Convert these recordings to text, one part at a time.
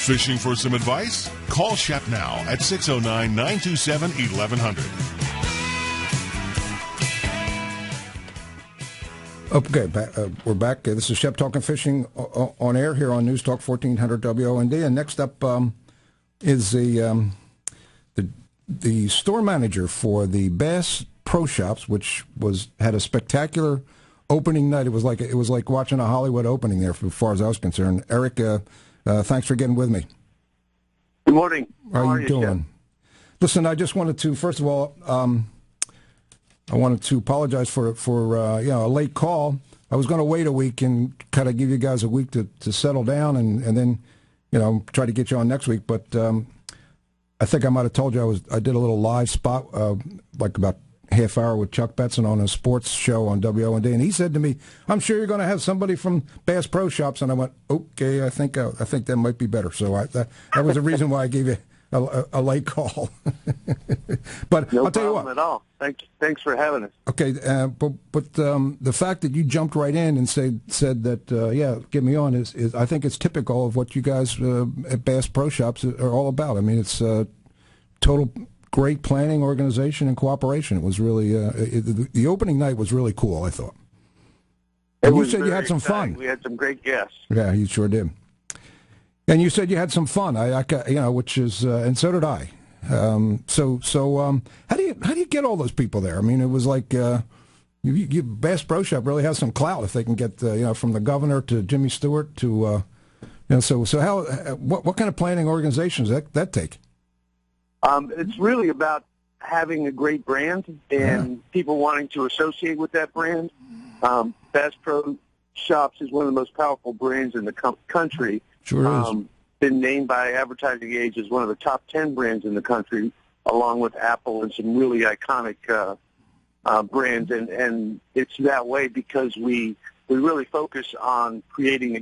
Fishing for some advice? Call Shep now at 609-927-1100. Okay, we're back. This is Shep Talking Fishing on air here on News Talk 1400 WOND. And next up is the store manager for the Bass Pro Shops, which had a spectacular opening night. It was like watching a Hollywood opening there, as far as I was concerned. Eric, thanks for getting with me. Good morning. How are you doing? Shep? Listen, I just wanted to, first of all, I wanted to apologize for a late call. I was going to wait a week and kind of give you guys a week to settle down and then, try to get you on next week. But I think I might have told you I did a little live spot, like about half hour with Chuck Betson on a sports show on WOND, and he said to me, "I'm sure you're going to have somebody from Bass Pro Shops," and I went, "Okay, I think that might be better." So that was the reason why I gave you a late call. But no I'll tell you what. No problem at all. Thanks for having us. Okay, but the fact that you jumped right in and said that get me on is I think it's typical of what you guys at Bass Pro Shops are all about. I mean, it's total great planning, organization, and cooperation. It was really the opening night was really cool, I thought. And you said you had some fun. We had some great guests. Yeah, you sure did. And you said you had some fun. Which is, and so did I. So how do you get all those people there? I mean, it was like Bass Pro Shop really has some clout if they can get from the governor to Jimmy Stewart to So how what kind of planning organizations that take? It's really about having a great brand and people wanting to associate with that brand. Bass Pro Shops is one of the most powerful brands in the country. Sure is. Been named by Advertising Age as one of the top 10 brands in the country, along with Apple and some really iconic brands. And it's that way because we really focus on creating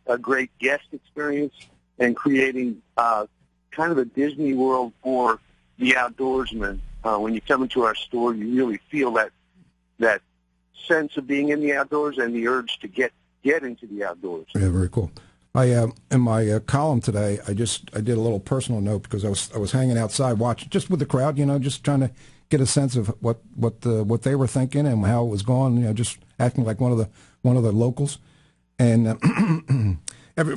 a great guest experience and creating kind of a Disney World for the outdoorsman. When you come into our store, you really feel that sense of being in the outdoors and the urge to get into the outdoors. Yeah, very cool. In my column today, I did a little personal note because I was hanging outside watching just with the crowd, just trying to get a sense of what they were thinking and how it was going, just acting like one of the locals. And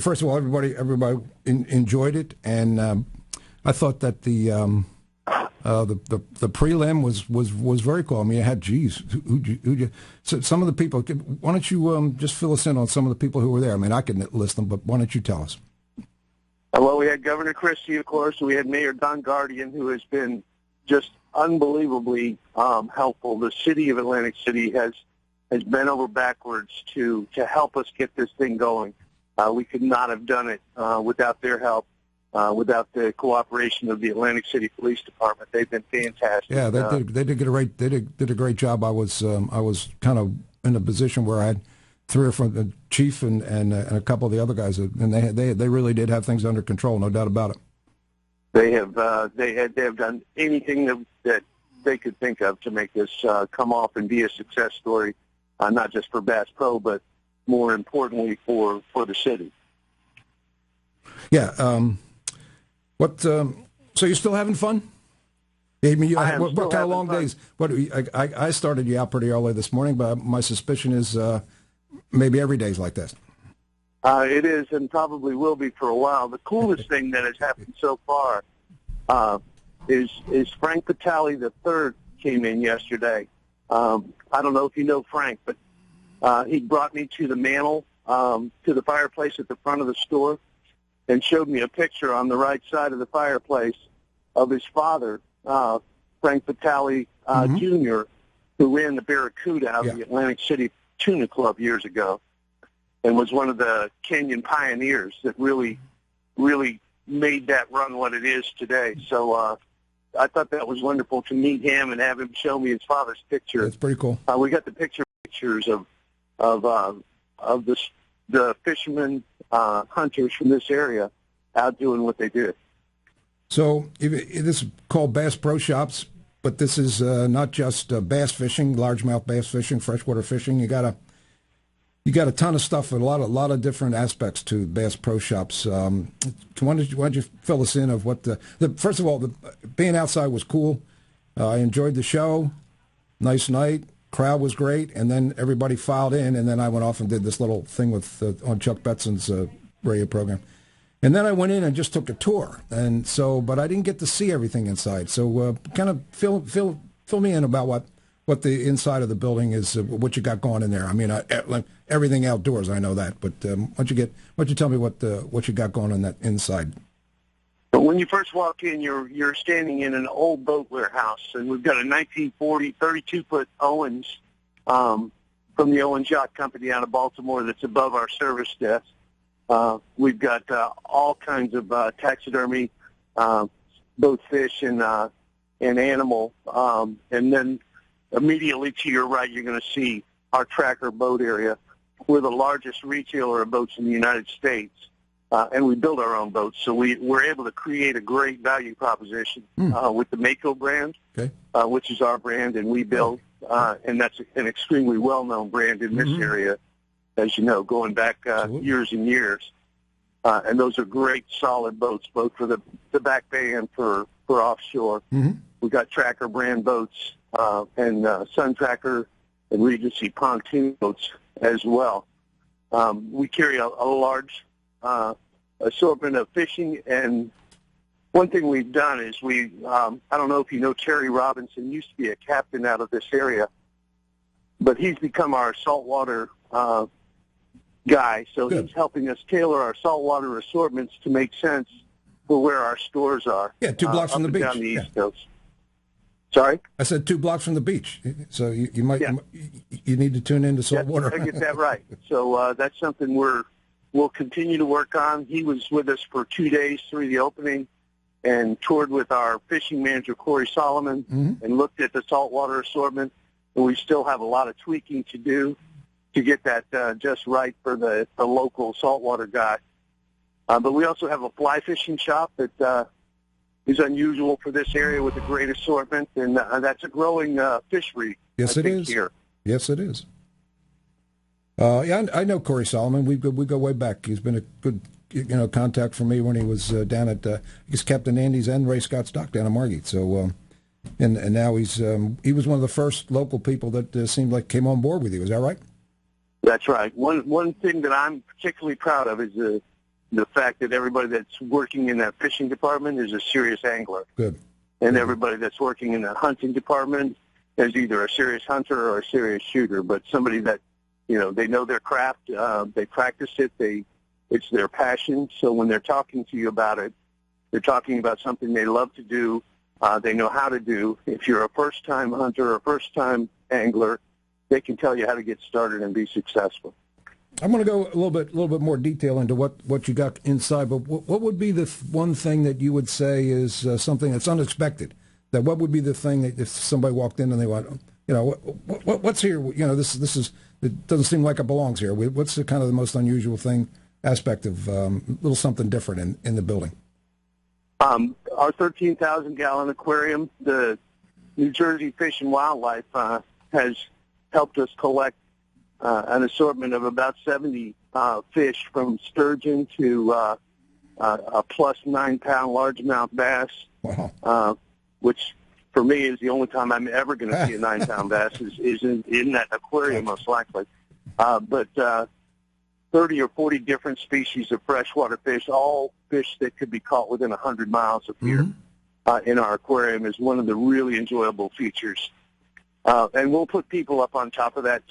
first of all, everybody enjoyed it, and I thought that the prelim was very cool. I mean, it had so some of the people. Why don't you just fill us in on some of the people who were there? I mean, I can list them, but why don't you tell us? Well, we had Governor Christie, of course. We had Mayor Don Guardian, who has been just unbelievably helpful. The city of Atlantic City has bent over backwards to help us get this thing going. We could not have done it without their help. Without the cooperation of the Atlantic City Police Department. They've been fantastic. Yeah, they did a great job. I was kind of in a position where I had three or four, the chief and a couple of the other guys, and they really did have things under control, no doubt about it. They have done anything that they could think of to make this come off and be a success story, not just for Bass Pro, but more importantly for the city. Yeah. So you're still having fun? I mean, what kind of long days? I started you out pretty early this morning, but my suspicion is maybe every day's like this. It is, and probably will be for a while. The coolest thing that has happened so far is Frank Vitale III came in yesterday. I don't know if you know Frank, but he brought me to the mantle, to the fireplace at the front of the store, and showed me a picture on the right side of the fireplace of his father, Frank Vitale Jr., who ran the Barracuda out of the Atlantic City Tuna Club years ago and was one of the Canyon pioneers that really made that run what it is today. So I thought that was wonderful to meet him and have him show me his father's picture. That's pretty cool. We got the pictures of the fishermen, hunters from this area out doing what they did. So this is called Bass Pro Shops, but this is not just bass fishing, largemouth bass fishing, freshwater fishing. You got You got a ton of stuff, a lot of different aspects to Bass Pro Shops. Why don't you fill us in of what the first of all, being outside was cool. I enjoyed the show. Nice night. Crowd was great, and then everybody filed in, and then I went off and did this little thing with on Chuck Betson's radio program. And then I went in and just took a tour, and so, but I didn't get to see everything inside. So kind of fill me in about what the inside of the building is, what you got going in there. I mean, like everything outdoors, I know that, but why don't you tell me what you got going on that inside? But when you first walk in, you're standing in an old boat warehouse, and we've got a 1940 32-foot Owens from the Owens Yacht Company out of Baltimore that's above our service desk. We've got all kinds of taxidermy, both fish and animal, and then immediately to your right, you're going to see our tracker boat area. We're the largest retailer of boats in the United States, and we build our own boats. So we're able to create a great value proposition with the Mako brand, okay. Which is our brand, and we build, and that's an extremely well-known brand in this area, as you know, going back years and years. And those are great, solid boats, both for the back bay and for offshore. We've got Tracker brand boats and Sun Tracker and Regency pontoon boats as well. We carry a large assortment of fishing, and one thing we've done is I don't know if you know Terry Robinson, used to be a captain out of this area, but he's become our saltwater guy, so Good. He's helping us tailor our saltwater assortments to make sense for where our stores are. Yeah, 2 blocks from the beach. Down the East Coast. Sorry? I said 2 blocks from the beach, so you might you need to tune into saltwater. I get that right. So that's something we'll continue to work on. He was with us for 2 days through the opening and toured with our fishing manager, Corey Solomon, and looked at the saltwater assortment. And we still have a lot of tweaking to do to get that just right for the local saltwater guy. But we also have a fly fishing shop that is unusual for this area with a great assortment, and that's a growing fishery. Yes, it is. Here. Yes, it is. I know Corey Solomon. We go way back. He's been a good contact for me when he was down at he's Captain Andy's and Ray Scott's dock down in Margate. So and now he was one of the first local people that seemed like came on board with you. Is that right? That's right. One thing that I'm particularly proud of is the fact that everybody that's working in that fishing department is a serious angler. Good. And everybody that's working in the hunting department is either a serious hunter or a serious shooter, but somebody that, they know their craft, they practice it, it's their passion. So when they're talking to you about it, they're talking about something they love to do, they know how to do. If you're a first-time hunter or a first-time angler, they can tell you how to get started and be successful. I'm going to go a little bit more detail into what you got inside, but what would be the one thing that you would say is something that's unexpected? That what would be the thing that if somebody walked in and they went, what's here? This is it doesn't seem like it belongs here. What's the kind of the most unusual aspect of little something different in the building? Our 13,000-gallon aquarium, the New Jersey Fish and Wildlife has helped us collect an assortment of about 70 fish, from sturgeon to a plus 9-pound largemouth bass, wow. Which for me is the only time I'm ever going to see a 9-pound bass is in that aquarium, most likely. But 30 or 40 different species of freshwater fish, all fish that could be caught within 100 miles of here in our aquarium, is one of the really enjoyable features. And we'll put people up on top of that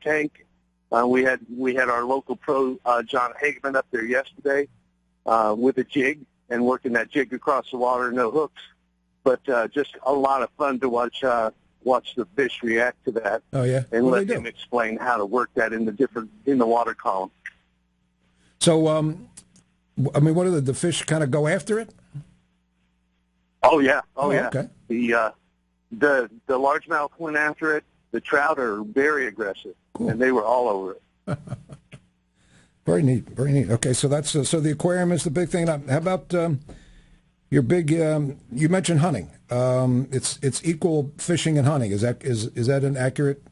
tank. We had our local pro, John Hageman, up there yesterday with a jig and working that jig across the water, no hooks. But just a lot of fun to watch the fish react to that. Oh, yeah? And let him explain how to work that in the water column. So, what do the fish kind of go after it? Oh, yeah. Oh, yeah. Okay. The largemouth went after it. The trout are very aggressive, cool. And they were all over it. Very neat, very neat. Okay, so that's so the aquarium is the big thing. How about your big? You mentioned hunting. It's equal fishing and hunting. Is that an accurate?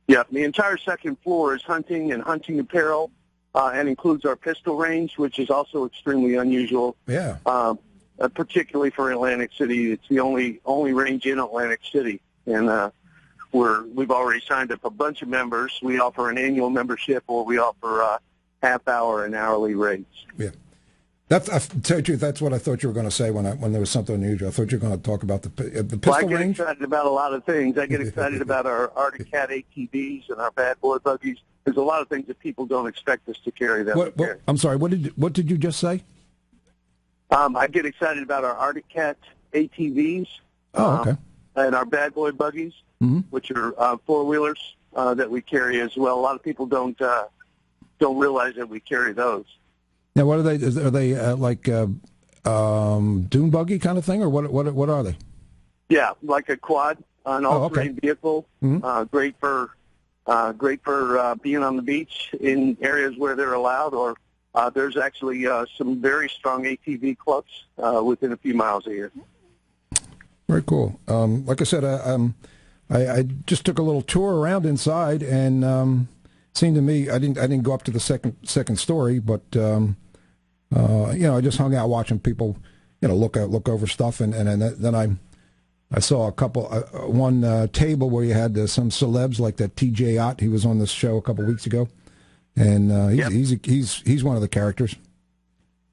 Yeah, the entire second floor is hunting and hunting apparel, and includes our pistol range, which is also extremely unusual. Yeah. Particularly for Atlantic City, it's the only range in Atlantic City, and we've already signed up a bunch of members. We offer an annual membership, or we offer half-hour and hourly rates. Yeah. To tell you the truth, that's what I thought you were going to say when there was something unusual. I thought you were going to talk about the pistol I get range. excited about a lot of things. I get excited about our Arctic Cat ATVs and our Bad Boy buggies. There's a lot of things that people don't expect us to carry. I'm sorry. What did you just say? I get excited about our Arctic Cat ATVs. Oh, okay. And our Bad Boy buggies, which are four-wheelers that we carry as well. A lot of people don't realize that we carry those. Now, what are they? Are they like dune buggy kind of thing, or what are they? Yeah, like a quad, an all-terrain vehicle. Great for being on the beach in areas where they're allowed, or there's actually some very strong ATV clubs within a few miles of here. Very cool. Like I said, I just took a little tour around inside, and seemed to me I didn't go up to the second story, but I just hung out watching people, look over stuff, and then I saw a couple one table where you had some celebs like that TJ Ott. He was on this show a couple weeks ago, and he's one of the characters.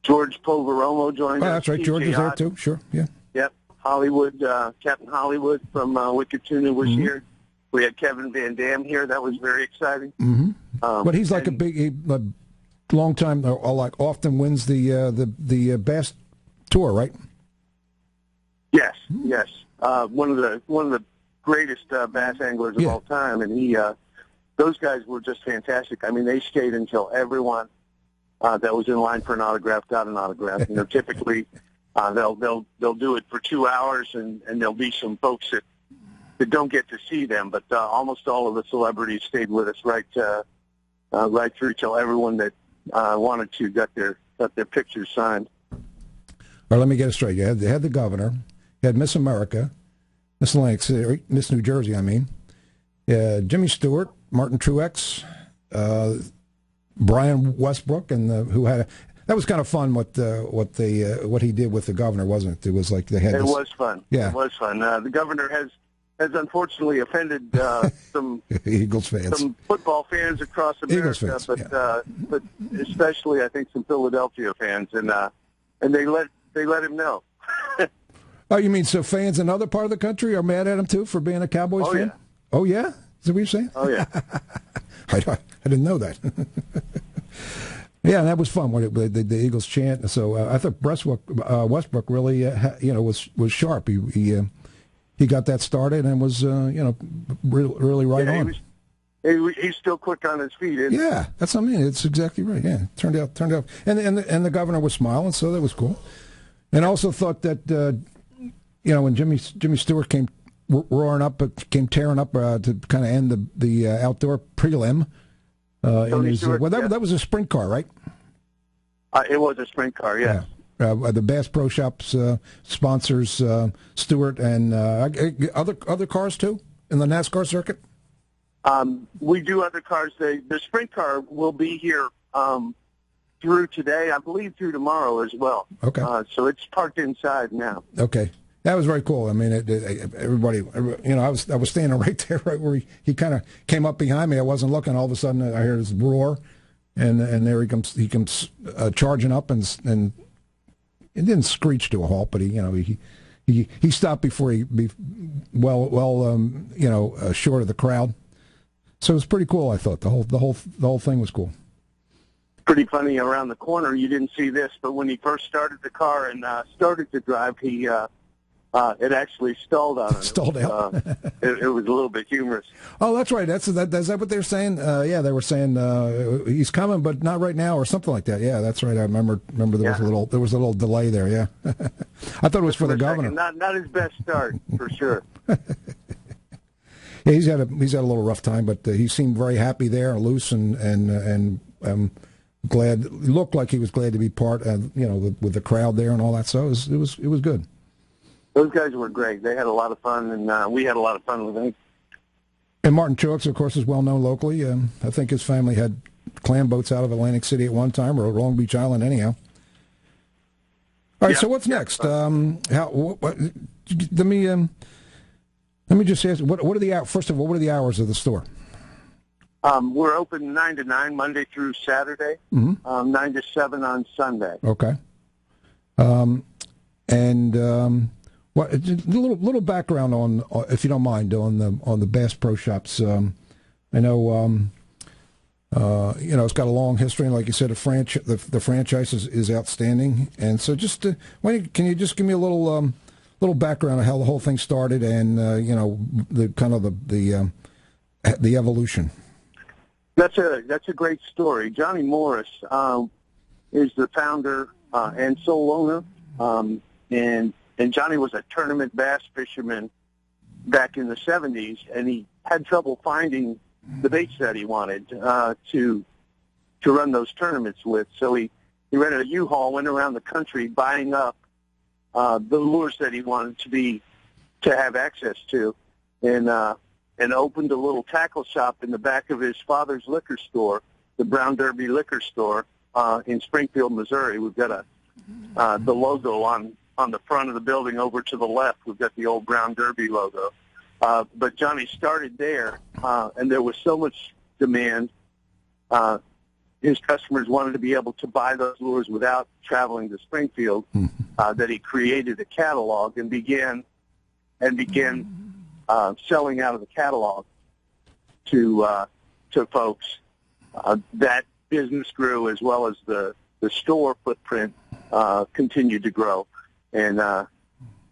George Poveromo joined us. Oh, that's right. George is there too. Sure, yeah. Yep. Hollywood, Captain Hollywood from Wicked Tuna was here. We had Kevin Van Dam here. That was very exciting. But he's like a long time, like often wins the Bass Tour, right? Yes, yes. One of the greatest bass anglers of all time, and those guys were just fantastic. I mean, they stayed until everyone that was in line for an autograph got an autograph. Typically they'll do it for 2 hours, and there'll be some folks that don't get to see them, but almost all of the celebrities stayed with us right through till everyone that wanted to got their pictures signed. All right, let me get it straight. You had the governor, you had Miss America, Miss Atlantic City, Miss New Jersey, I mean. Jimmy Stewart, Martin Truex, Brian Westbrook, and that was kind of fun. What he did with the governor, wasn't it? It was like they had. It was fun. Yeah, it was fun. The governor has unfortunately offended some Eagles fans, some football fans across America, but especially I think some Philadelphia fans, and they let him know. Oh, you mean so fans in other part of the country are mad at him too for being a Cowboys fan? Yeah. Oh yeah, is that what you're saying? Oh yeah. I didn't know that. Yeah, and that was fun. The Eagles chant. So I thought Westbrook really, was sharp. He got that started and was, really right on. He's still quick on his feet. Isn't he? Yeah, that's what I mean. It's exactly right. Yeah, turned out, and the governor was smiling, so that was cool. And I also thought that, when Jimmy Stewart came tearing up to kind of end the outdoor prelim. That was a sprint car, right? It was a sprint car, yes. Yeah. The Bass Pro Shops sponsors Stewart and other cars too in the NASCAR circuit. We do other cars. The sprint car will be here through today, I believe, through tomorrow as well. Okay. So it's parked inside now. Okay. That was very cool. I mean, everybody, I was standing right there, right where he kind of came up behind me. I wasn't looking. All of a sudden, I heard this roar, and there he comes. He comes charging up, and it didn't screech to a halt, but he stopped before he short of the crowd. So it was pretty cool. I thought the whole thing was cool. Pretty funny. Around the corner, you didn't see this, but when he first started the car and started to drive, it actually stalled on him. Stalled out. It was a little bit humorous. Oh, that's right. Is that what they were saying? Yeah, they were saying he's coming, but not right now, or something like that. Yeah, that's right. I remember there was a little delay there. Yeah, I thought it was for the governor. Not his best start for sure. Yeah, he's had a little rough time, but he seemed very happy there, loose, and glad. Looked like he was glad to be part of with the crowd there and all that. So it was good. Those guys were great. They had a lot of fun, and we had a lot of fun with them. And Martin Truex, of course, is well known locally. I think his family had clam boats out of Atlantic City at one time, or Long Beach Island, anyhow. All right, so what's next? Let me just ask, what are the first of all, what are the hours of the store? We're open 9 to 9 Monday through Saturday, 9 to 7 on Sunday. Okay. What a little background on, if you don't mind, on the Bass Pro Shops. I know, it's got a long history, and like you said, the franchise is outstanding. And so, can you just give me a little background of how the whole thing started, and the kind of the evolution? That's a great story. Johnny Morris is the founder and sole owner, and Johnny was a tournament bass fisherman back in the 70s, and he had trouble finding the baits that he wanted to run those tournaments with. So he rented a U-Haul, went around the country buying up the lures that he wanted to have access to, and opened a little tackle shop in the back of his father's liquor store, the Brown Derby Liquor Store in Springfield, Missouri. We've got the logo on the front of the building over to the left. We've got the old Brown Derby logo. But Johnny started there, and there was so much demand. His customers wanted to be able to buy those lures without traveling to Springfield, that he created a catalog and began selling out of the catalog to folks. That business grew, as well as the store footprint continued to grow. And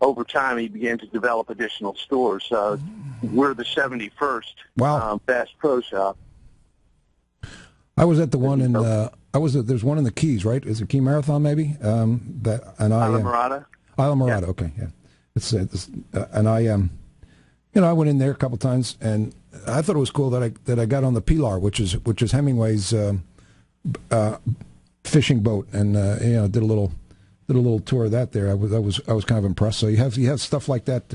over time, he began to develop additional stores. We're the 71st Bass Pro Shop. I was at the one in there's one in the Keys, right? Is it Key Marathon maybe? Islamorada. Islamorada, yeah. Okay, yeah. I went in there a couple times, and I thought it was cool that I got on the Pilar, which is Hemingway's fishing boat, and did a little tour of that there. I was kind of impressed. So you have stuff like that,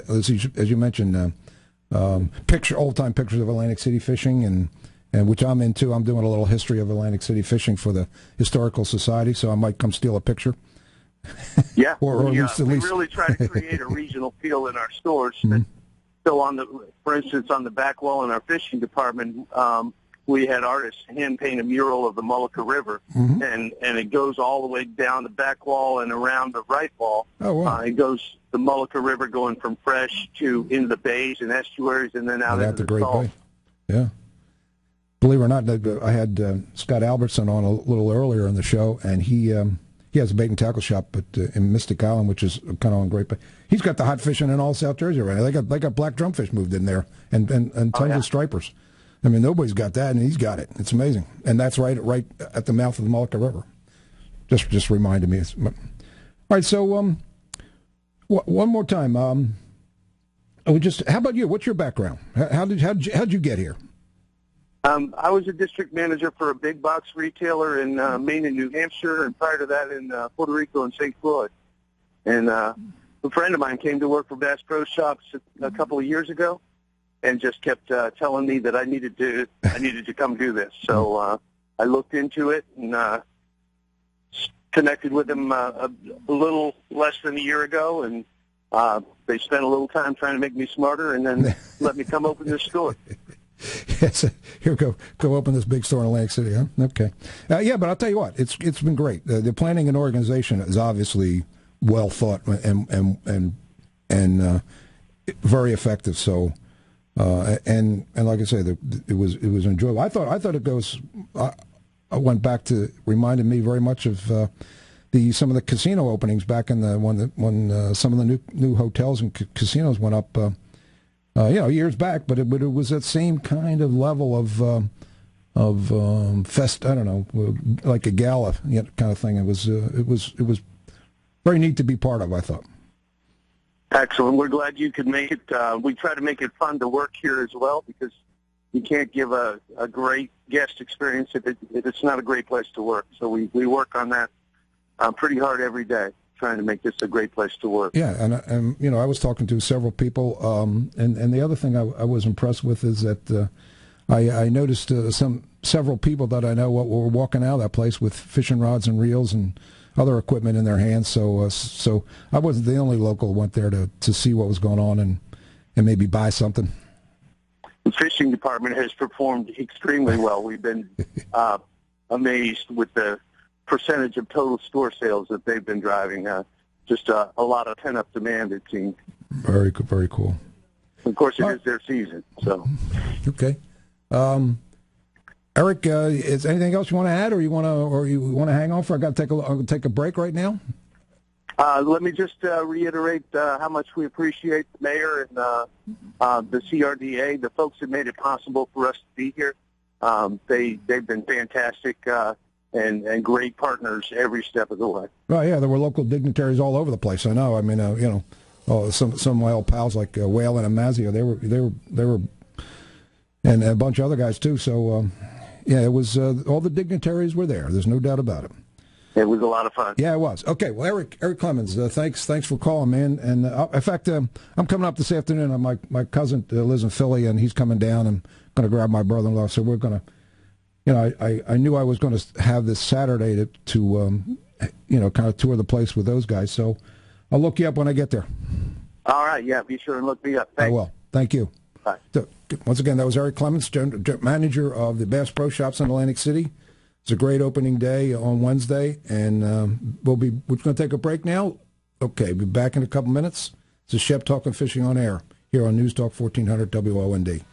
as you mentioned, old time pictures of Atlantic City fishing, and which I'm into. I'm doing a little history of Atlantic City fishing for the Historical Society, so I might come steal a picture. Yeah, or we at least really try to create a regional feel in our stores. So for instance, on the back wall in our fishing department, we had artists hand paint a mural of the Mullica River, and it goes all the way down the back wall and around the right wall. Oh, wow. It goes the Mullica River going from fresh to into the bays and estuaries, and then out into the Great Salt. Bay. Yeah. Believe it or not, I had Scott Albertson on a little earlier in the show, and he has a bait and tackle shop in Mystic Island, which is kind of on Great Bay. He's got the hot fishing in all South Jersey right now. They got black drumfish moved in there, and tons of stripers. I mean, nobody's got that, and he's got it. It's amazing, and that's right at the mouth of the Mullica River. Just reminded me. All right, so one more time. How about you? What's your background? How'd you get here? I was a district manager for a big box retailer in Maine and New Hampshire, and prior to that in Puerto Rico and St. Croix. And a friend of mine came to work for Bass Pro Shops a couple of years ago, and just kept telling me that I needed to come do this. So I looked into it and connected with them a little less than a year ago, and they spent a little time trying to make me smarter, and then let me come open this store. Yes, here go open this big store in Atlantic City, huh? Okay, yeah, but I'll tell you what, it's been great. The planning and organization is obviously well thought and very effective. So, and like I say, it was enjoyable. I thought it goes. I went back to reminded me very much of some of the casino openings back in the when some of the new hotels and casinos went up. Years back, but it was that same kind of level of fest. I don't know, like a gala kind of thing. It was very neat to be part of, I thought. Excellent. We're glad you could make it. We try to make it fun to work here as well, because you can't give a great guest experience if it's not a great place to work. So we work on that pretty hard every day, trying to make this a great place to work. Yeah, and you know, I was talking to several people, and the other thing I was impressed with is that I noticed several people that I know were walking out of that place with fishing rods and reels and other equipment in their hands. So I wasn't the only local who went there to see what was going on and maybe buy something. The fishing department has performed extremely well. We've been amazed with the percentage of total store sales that they've been driving. Just a lot of pent-up demand, it seems. Very cool. Of course, it is their season. So, okay. Eric, is anything else you want to add, or you want to hang on for? I got to take a break right now. Let me just reiterate how much we appreciate the mayor and the CRDA, the folks that made it possible for us to be here. They've been fantastic and great partners every step of the way. Well, yeah, there were local dignitaries all over the place. I know. I mean, you know, some of my old pals like Whalen and Mazio, they were, and a bunch of other guys too. So, yeah, it was all the dignitaries were there. There's no doubt about it. It was a lot of fun. Yeah, it was. Okay, well, Eric Clemens, thanks for calling, man. And in fact, I'm coming up this afternoon. My cousin lives in Philly, and he's coming down. I'm going to grab my brother-in-law. So we're going to, you know, I knew I was going to have this Saturday to you know, kind of tour the place with those guys. So I'll look you up when I get there. All right, yeah, be sure and look me up. Thanks. I will. Thank you. Bye. So, once again, that was Eric Clemens, General Manager of the Bass Pro Shops in Atlantic City. It's a great opening day on Wednesday, and we're going to take a break now. Okay, be back in a couple minutes. This is Shep Talking Fishing on Air here on News Talk 1400 WOND.